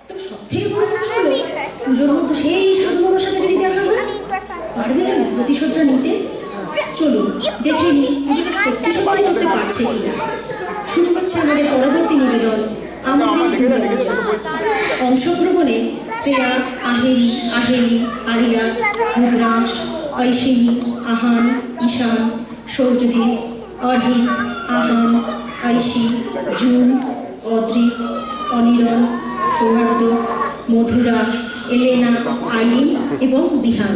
তবে সব থেকে বড় কথা হলো পুজোর মতো সেই সাধু বাবার সাথে যদি দেখা হয়, পারবে তো প্রতিশোধটা নিতে? চলুন দেখে নিই পুজোটা সত্যি সত্যি করতে পারছে কিনা। শুরু হচ্ছে আমাদের পরবর্তী নিবেদন, আমাদের দুর্গাপূজা। অংশগ্রহণে শ্রেয়া, আহেলি, আরিয়া, রুদ্রাংশ, ঐশিনী, আহান, ঈশান, সৌর্যদীপ, অর্হিত, আহান, ঐশী, জুন, অদ্রিত, অনিরন, সৌহার্দ্য, মধুরা, এলেনা, আইন এবং বিহান।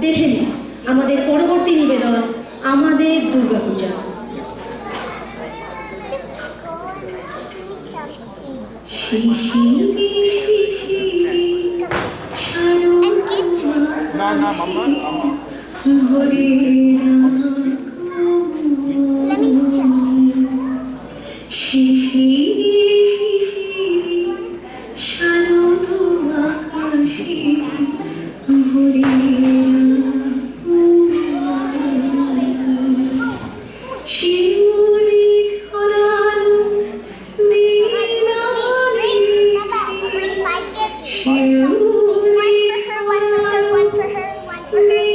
দেখে নিন আমাদের পরবর্তী নিবেদন, আমাদের দুর্গাপূজা। শিশিরে শিশিরে ভরে শিশিরে শিশিরে শারদ আকাশে ভরে শিউলি ছড়ানো দিনারে শিউলি ছড়ানো দিনারে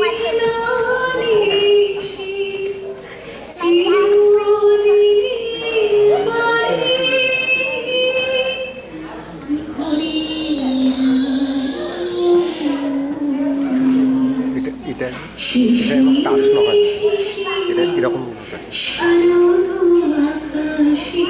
চিরদিনের বাড়ি এটা এবং টাচ নয়, এটা কিরকম শারদ আকাশে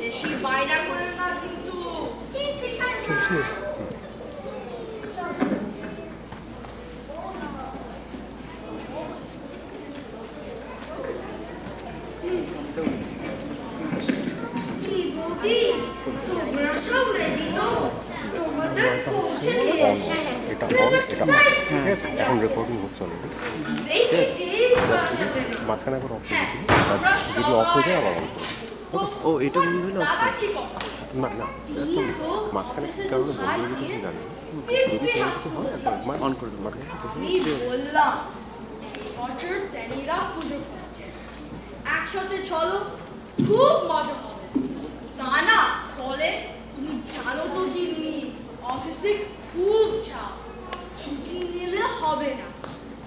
বেশি বাইরে করে না কিন্তু। তোমরা সব রেডি তো? তোমাদের পৌঁছে গিয়েছে। এখন রেকর্ডিং হচ্ছে অলরেডি। বেশি দেরি করা যাবে না। মাঝখানে এখন অফ করে দিচ্ছি, যদি অফ হয়ে যায় আবার অন করবো। ও এটা বন্ধ হলো দাদা কি কথা? না না, মাঝখানে কী কারণে বন্ধ হয়ে যেতে আমি জানি না। যদি কোনো কিছু হয় একবার অন করে দেবো। আমি বললাম বছর তেনিরা পুজো করছে, একসাথে চলো, খুব মজা হবে। তা না বলে তুমি জানো তো গিন্নি, অফিসে খুব চাপ, ছুটি নিলে হবে না,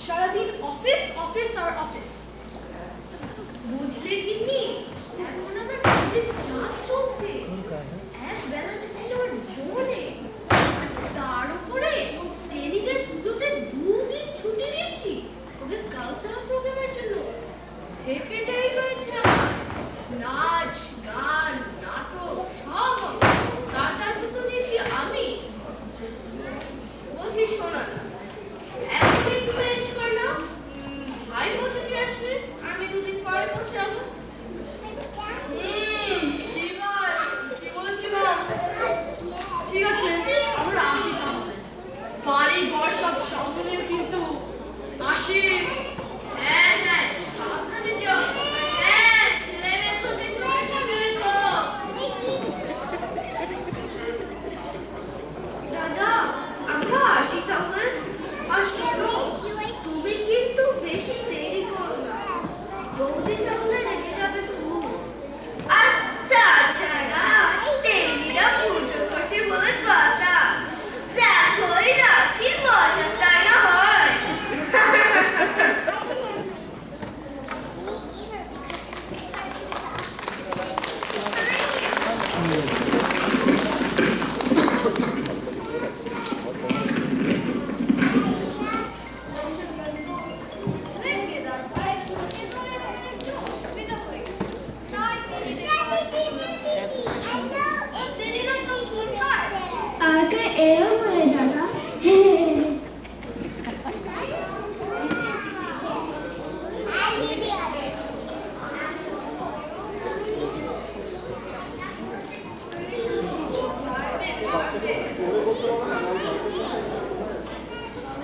সারাদিন অফিস অফিস আর অফিস। বুঝলে গিন্নি, এখন আমার কাজের চাপ চলছে, এক বেলা ছুটি যাওয়ার জো নেই। তার উপরে টেনিদের পুজোতে 2 দিন ছুটি নিয়েছি ওদের কালচারাল প্রোগ্রামের জন্য। সেক্রেটারি রয়েছে আমার, নাচ গান আগে এরম হয়ে যাবে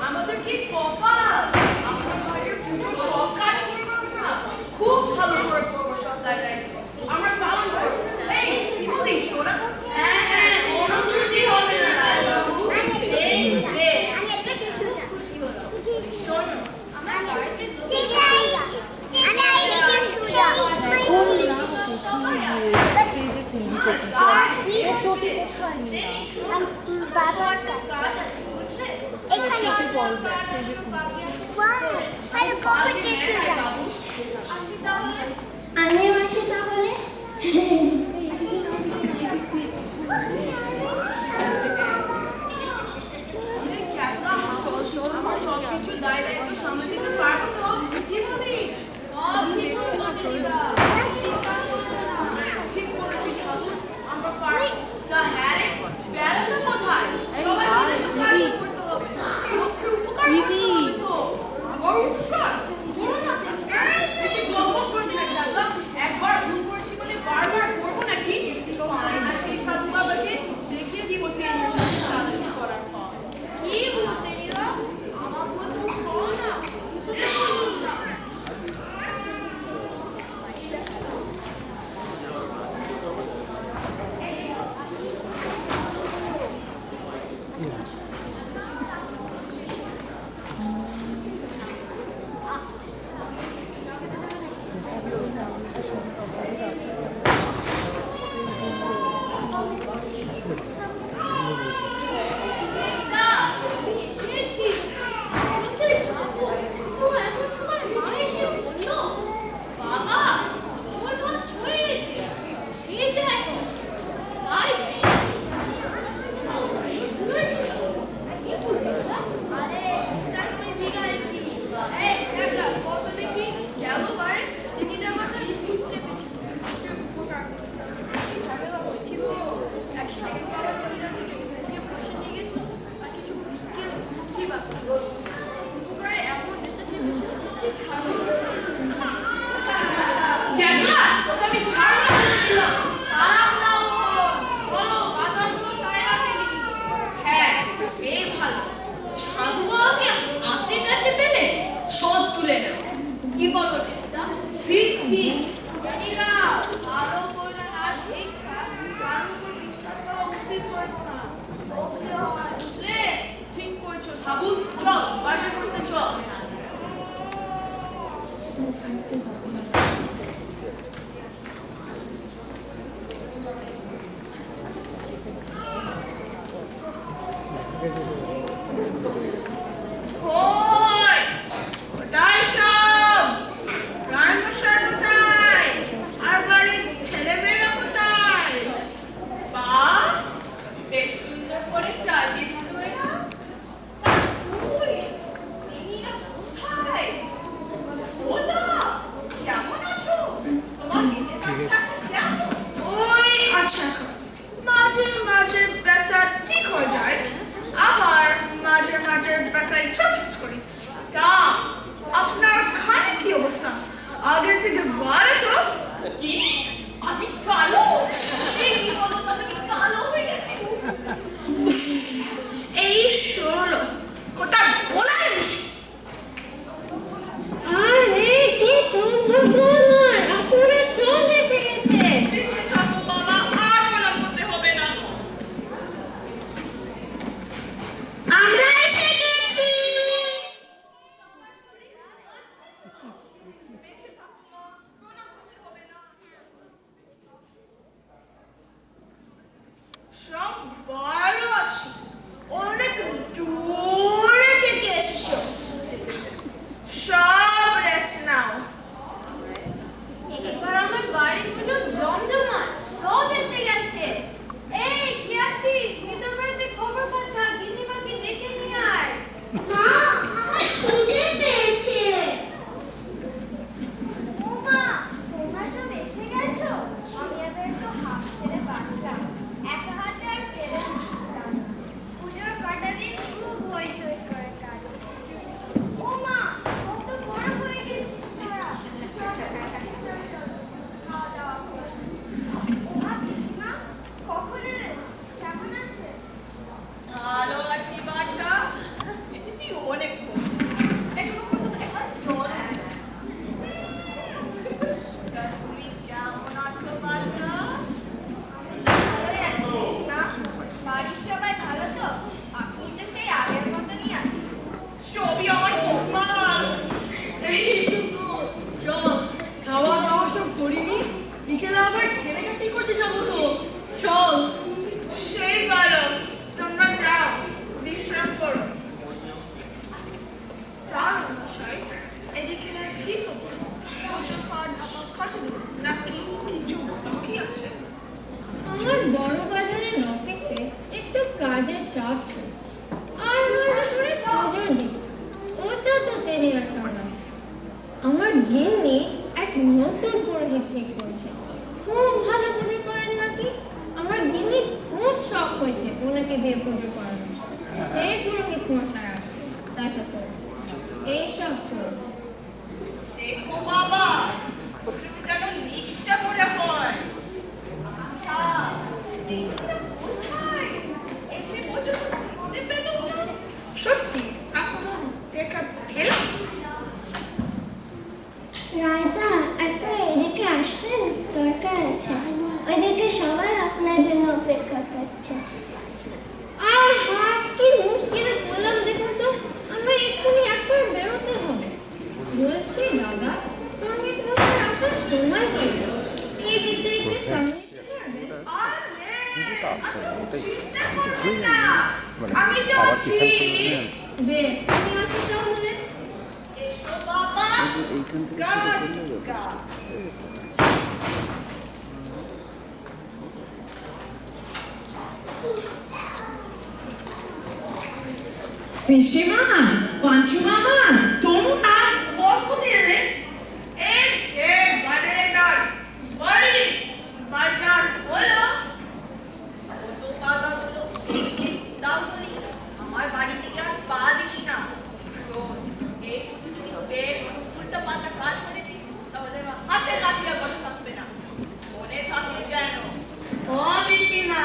আমাদের কি কপাল, আপনার ভাইয়ের পুজো সব কাজ করবো আমরা, খুব ভালো করে করবো সব দায়িত্ব আমরা পালন করবো। এই কি বলিস তোরা? হ্যাঁ হ্যাঁ, কোনো ত্রুটি হবে না রায়বাবু। বেশ বেশ, আমি একটা খুব খুশি হলাম। শোনো, আমার বাড়িতে আমি আসি তাহলে আমার সবকিছু দায়িত্ব সামনে দিতে পারবো তো? কি বলিস? সব ঠিক বলেছিস বাবু, আমরা পারবো। তা হ্যাঁ রে, বেড়াতে কোথায়? সবাই মিলে তো কাজ করতে হবে। লোককে উপকার করতে হবে তো। আমার উপকার? করো না। বেশি গল্প করবি না দাদা। একবার ভুল করছি বলে বারবার করবো নাকি? পাই না সেই সাধু বাবাকে দেখিয়ে দিব তেলের সাথে চালাকি করার পর। কি বলতে নিরা? আমার বন্ধু শোনো না, কিছুতে বলুন না। কি বলো ঠিক ঠিক ভালো করে হাত দেখা কারোর উপর বিশ্বাস করা উচিত হতো না। বুঝলে? ঠিক করেছো সাবু, চল বাজার করতে চল। মাঝে মাঝে ব্যথা ঠিক হয়ে যায়, আবার মাঝে মাঝে ব্যথায় চুপচুপ করি। তা আপনার খানে কি অবস্থা? আগে থেকে ভালো তো? কি আমি কালো? এই কি বলো তো, তুমি কালো হয়ে গেছে? এই শোনো, কোথায় বলাই? আরে কি সৌভাগ্য আমার, আপনারা সব এসে গেছে। পিছে থাকো বাবা, আর বলা করতে হবে না। আমরা এসে গেছি। সব ভালো আছে, অনেক দূরে থেকে এসেছো, সব রেস্ট নাও। এবার আমার বাড়ির পুজো জমজমাট, সব এসে গেছে। পুরোহিতকে দিয়ে পুজো করানো, সেই পুরোহিত মশাই আসবে দেখা করে, এইসব চলছে। দেখো বাবা, পুজোতে যেন নিষ্ঠা করে হয়। আচ্ছা, কোথায় এসে পুজো দেখতে পেলাম না। সত্যি এখনো দেখা পেলাম না। রায়দা, একটু এদিকে আসবেন, দরকার আছে। ওইদিকে সবাই আপনার জন্য অপেক্ষা করছে। আহা, কি মুশকিলে বললাম দেখুন তো, আমার এক্ষুনি একবার বেরোতে হবে। বলছি দাদা, পুরোহিত মশাই আসার সময় হয়ে গেছে, এই দিকটা একটু সামনে চলে আসবেন। চিন্তা করবেন না, মানে আমি তো আবার আছি। পিছন বেশ, আমি আসি তাহলে। এসো বাবা, এইখান থেকে গাছ, শুরু করলে গাছ। পিসিমা, পাঁচু মামা, তরুণা, কখন এলে? এই যে বাজারে গাছ, বলি, বাজার হলো। কত বাজার হলো, দাও বলি, আমার বাড়ি থেকে আর পা দেখি না। শোন, এই বেড উল্টা পাল্টা কাজ করেছিস, তাহলে হাতে লাঠি আর কথা থাকবে না। মনে থাকে যেন। ও পিসিমা,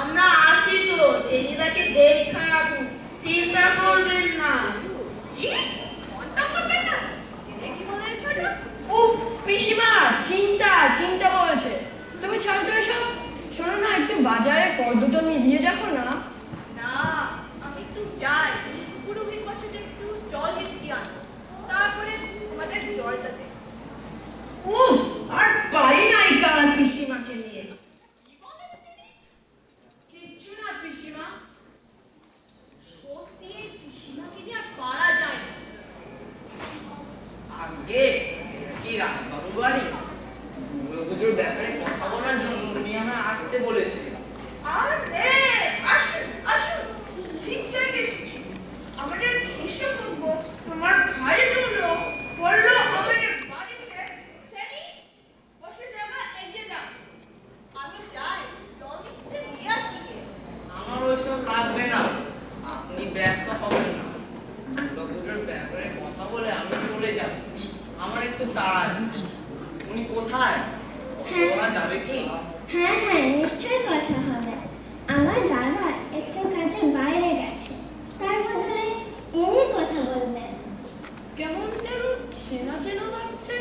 আমরা আসি তো, টেনিদাকে দেখা রাখুন, চিন্তা করবেন না। কি? মনটা করবে না? এনে কি বলে রে ছোট? উফ পিসিমা, চিন্তা বলেছে। তুমি ছাড়ো তো এসব। শোনো না, একটু বাজারে ফল দুটো মিলিয়ে দেখো না। না, আমি একটু যাই, পুরোহিত মশাইকে একটু জল মিষ্টি আনো, তারপরে আমাদের জলটা দে। উফ, আর পারি নাই কাল পিসিমাকে নিয়ে। কিচ্ছু না পিসিমা। সত্যি এই পিসিমাকে নিয়ে আর পারা যায় না। আগে কি রাজবাবু বাড়ি দুর্গাপুজোর ব্যাপারে কথা বলার জন্য উনি আমায় আসতে বলেছে। আরে আসুন আসুন, ঠিক জায়গায় এসেছি। আমাদের এসে বলবো তোমার ভাই বললো আমাদের বাড়িতে জানি বসে জায়গা এগিয়ে দাও। আমি যাই, জল দিতে নিয়ে আসি। আমার ওইসব লাগবে না, আপনি ব্যস্ত হবেন না। দুর্গাপুজোর ব্যাপারে কথা বলে আমি চলে যাব, আমার একটু তাড়া আছে। উনি কোথায় বলা যাবে কি? হ্যাঁ হ্যাঁ, নিশ্চয়ই কথা হবে। আমার দাদা একটু কাজে বাইরে গেছে, তার বদলে ইনি কথা বলবেন। কেমন যেন চেনা চেনা লাগছে।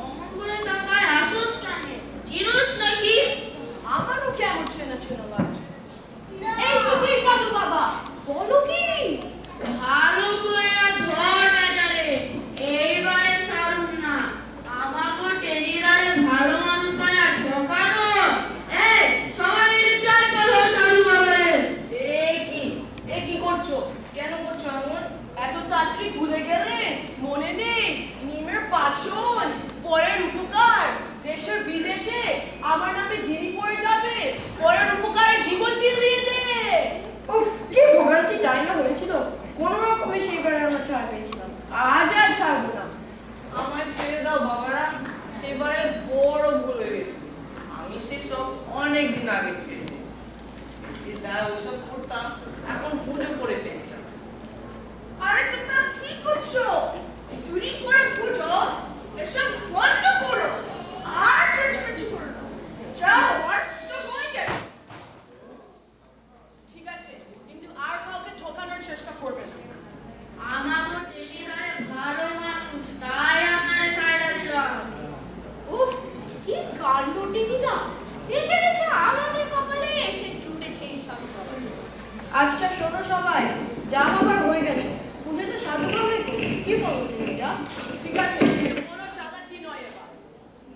অমন করে তাকায় আসোস কানে, চিরস নাকি? আমারও কেমন চেনা চেনা লাগছে। এই তো সেই সাধু বাবা, বলো কি? ভালো কইরা ধর বেটারে, এইবারে সারুন না। আমাগো টেনিদারে ভালো মানুষ পায়া ঠকানো। এই, সবাই মিলে চাই বলো সাধু বাবারে। এ কি করছো? কেন করছো এমন? এত তাড়াতাড়ি ভুলে গেলে? মনে নেই নিমের পাচন, পরের উপকার, দেশে বিদেশে আমার নামে গিরি পড়ে যাবে, পরের উপকারে জীবন বিলিয়ে দে। উফ, কি ভোগান্তি তাই না হয়েছিল। কোনো রকমে সেইবারে আমরা ছাড় পেয়েছিলাম, আজ আর ছাড়বো না। আমায় ছেড়ে দাও বাবারা, সেবারে বড় ভুল হয়ে গেছে। আমি সেসব অনেক দিন আগে ছেড়ে দিয়েছি। যে দায় ওসব করতাম, এখন পুজো করে পেয়েছি। আরে তোমরা কি করছো? চুরি করে পুজো এসব বন্ধ করো, আর চেঁচামেচি করো না। যাও, আর তো হয়ে গেল। ঠিক আছে, কিন্তু আর কাউকে ঠকানোর চেষ্টা করবে না। আমাগো টেনিদারে ভালো মানুষ, তাই আপনারে সাইডা দিলাম। উফ, কি কাণ্ড টিনিদা! দেখে দেখে আমাদের কপালে এসে জুটেছে এই সাধু বাবা। আচ্ছা শোনো সবাই, যা হবার হয়ে গেছে। পুজোতে সাধু হবে তো, কি বলো টেনিদা? ঠিক আছে, কিন্তু কোনো চালাকি নয় এবার।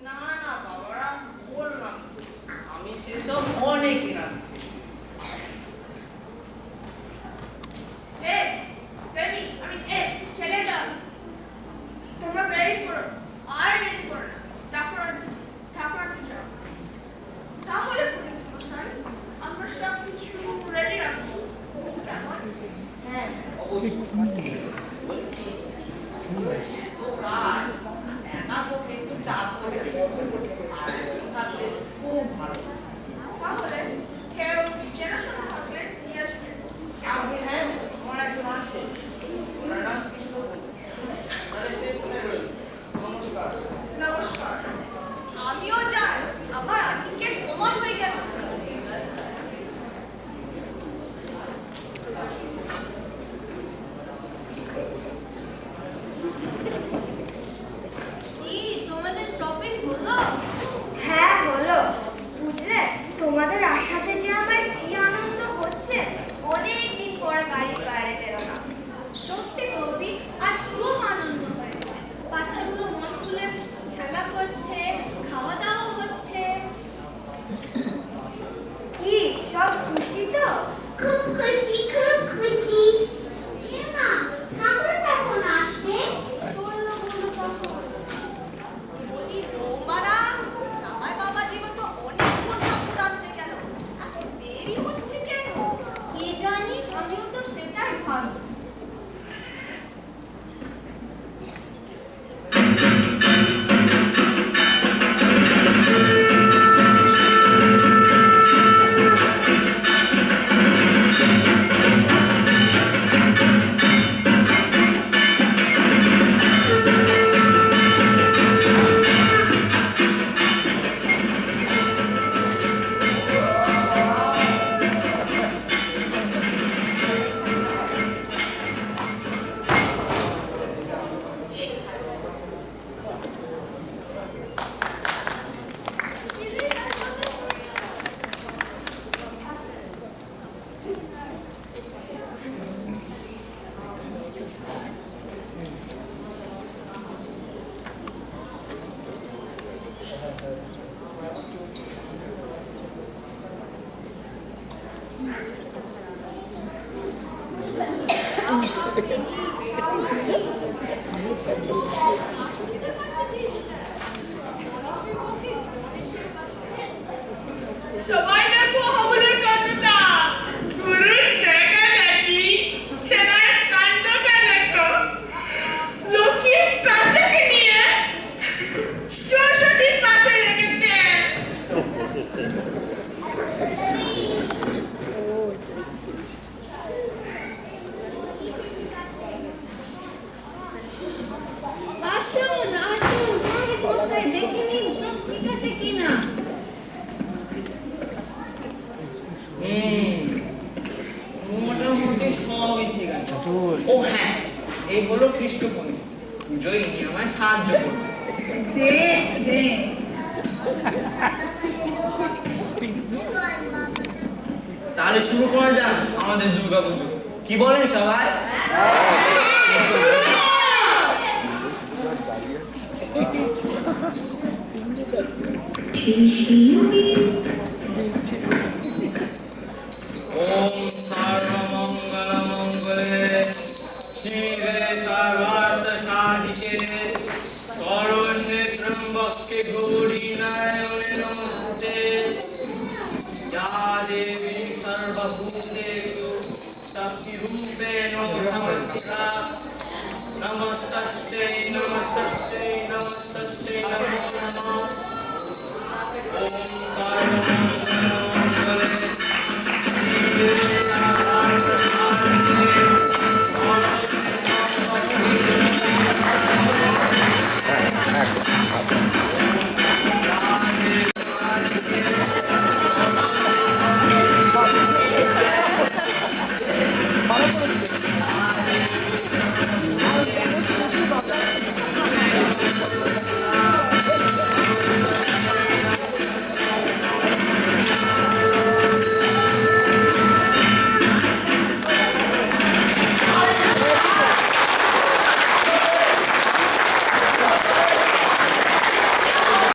না না বাবারা, বললাম আমি সেসব অনেক দিন আগে। ছেলেটা তোমরা বেরিয়ে পড়ো, আর দেরি করো না। ঠাকুর আনতে যাও। তাহলে পুলিশ মশাই, আমরা সব কিছু রেডি রাখবো কেমন? হ্যাঁ, অবশ্যই বলছি, তো কাজ একা করতে একটু চাপ করে, আর একটু থাকলে খুব ভালো। তাহলে কেউ চেনাশোনা থাকলে বাড়ির বাইরে বেরোনা। সত্যি বৌদি, আজ খুব আনন্দ হয়েছে। বাচ্চাগুলো মন খুলে খেলা করছে, খাওয়া দাওয়া হচ্ছে। কি সব খুশি তো? খুব খুশি, খুব খুশি। মা, ঠাকুর কখন আসবে? বললো তখন। বলি রোমারা, আমার বাবা জীবন তো অনেকক্ষণ ঠাকুর আনতে গেল, এত দেরি হচ্ছে কেন? কি জানি, আমিও তো সেটাই ভাবছি। সবাই দেখো হাবুলের কাণ্ডটা। গুরুর দেখা নাকি ছেলের কাণ্ডটা দেখো। লক্ষ্মী বাচ্চাকে নিয়ে সরস্বতীর পাশে রেখেছে। আসুন আসুন, পুরোহিত মশাই দেখে নিন সব ঠিক আছে কিনা। মোটামুটি সবই ঠিক আছে। ও হ্যাঁ, এই হলো কৃষ্ণ পণ্ডিত। পুজোয় ইনি আমায় সাহায্য করবে। বেশ বেশ। তাহলে শুরু করা যাক আমাদের দুর্গা পুজো। কি বলেন সবাই? শিশির